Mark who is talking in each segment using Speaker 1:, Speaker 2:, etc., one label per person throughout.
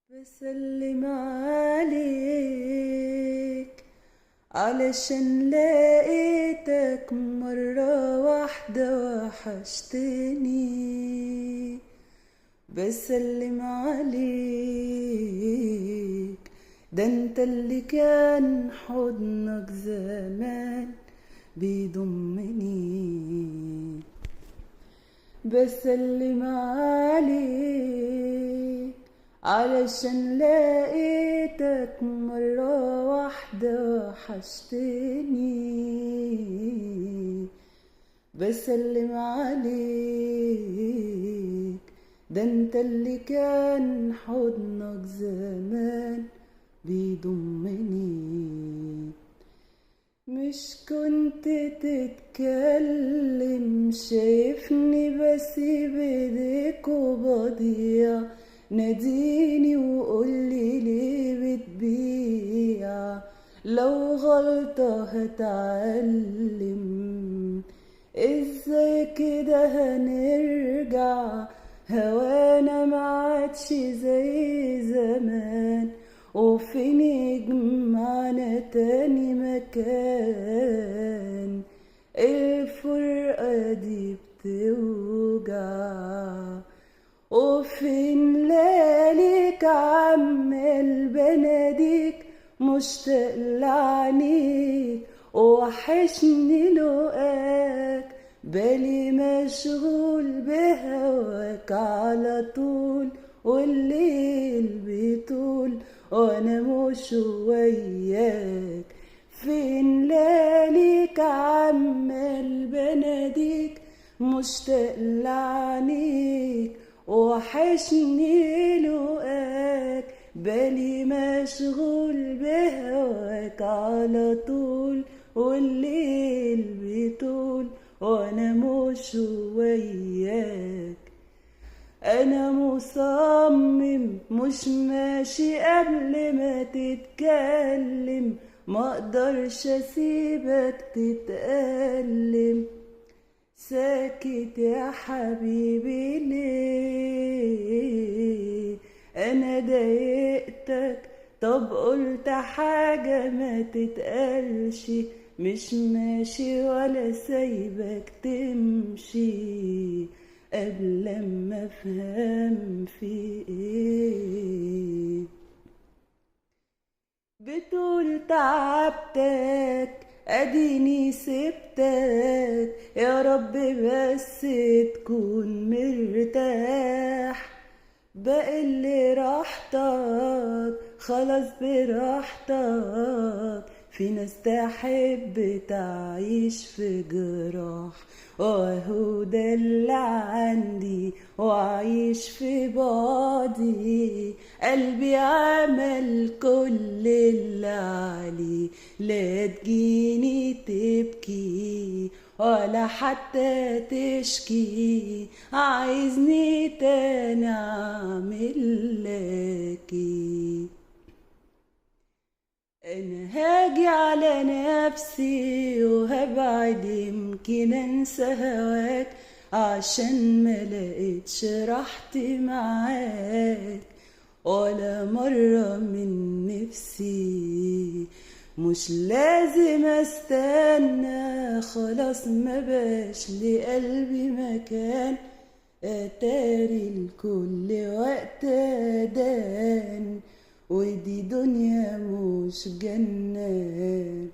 Speaker 1: بسلم عليك علشان لقيتك مرة واحدة وحشتني. بسلم عليك، ده انت اللي كان حضنك زمان بيضمني. بسلم عليك علشان لقيتك مرة واحدة وحشتني. بسلم عليك، ده انت اللي كان حضنك زمان بيضمني. مش كنت تتكلم شايفني بسيب ايديك وبضيع، ناديني وقولي ليه بتبيع. لو غلطة هتعلم، ازاي كده هنرجع؟ هوانا معادش زي زمان، وفين يجمعنا تاني مكان؟ الفرقة دي بتوجع. وفين لياليك عمال بناديك مشتاق لعنيك، وحشني لقاك بالي مشغول بهواك على طول، والليل بيطول وانا مش وياك. فين لياليك عمال بناديك مشتاق لعنيك، وحشني لقاك بالي مشغول بهواك على طول، والليل بيطول وانا مش وياك. انا مصمم مش ماشي قبل ما تتكلم، ما اقدرش اسيبك تتألم. ساكت يا حبيبي ليه؟ انا ضايقتك؟ طب قلت حاجة ما تتقالش؟ مش ماشي ولا سايبك تمشي قبل ما افهم في ايه. بتقول تعبتك اديني سبتك، يا رب بس تكون مرتاح. بقل راحتك خلاص براحتك، في ناس تحب تعيش في جراح، واهو ده اللي عندي وعيش في بعدي. قلبي عمل كل اللي عليه، لا تجيني تبكي ولا حتى تشكي، عايزني تاني اعمل لكي. انا هاجي على نفسي وهبعد يمكن انسى هواك، عشان ما لقيتش راحتي معاك ولا مرة من نفسي. مش لازم استنى، خلاص ما باش لقلبي مكان، اتاري الكل وقت اذان، ودي دنيا مش جنة.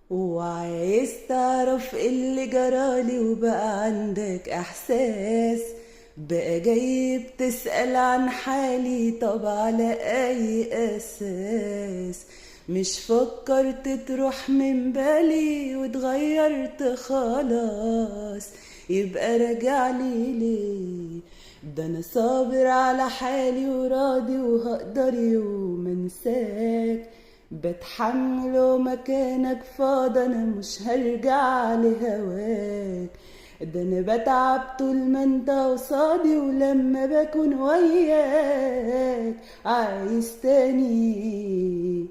Speaker 1: وعايز تعرف اللي جرالي وبقى عندك احساس، بقى جاي بتسأل عن حالي، طب على اي اساس؟ مش فكرت تروح من بالي واتغيرت خلاص؟ يبقى راجعلي ليه؟ ده انا صابر على حالي وراضي وهقدر يوم انساك. بتحمل ومكانك فاضي، انا مش هرجع لهواك. ده انا بتعب طول ما انت قصادي، ولما بكون وياك عايز تاني.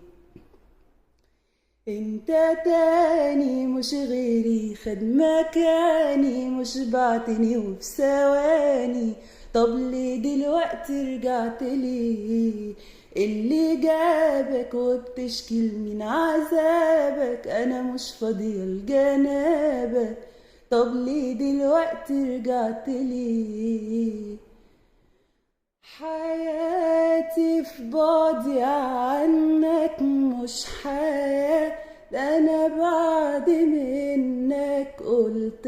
Speaker 1: انت تاني مش غيري، خد مكاني مش بعتني وفي ثواني طب ليه دلوقتي رجعت لي؟ اللي جابك وبتشكي من عذابك، انا مش فاضية لجنابك. طب ليه دلوقتي رجعت لي؟ حياتي في بعدي عنك مش حياة، ده انا بعد منك قلت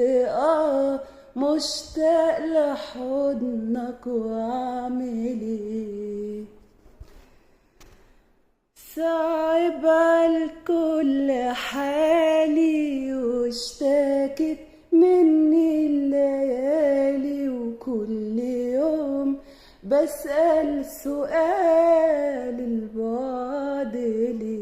Speaker 1: مشتاق لحضنك واعمل ايه. صعب عالكل حالي واشتكت مني الليالي، وكل يوم بسأل سؤال البعد ليه.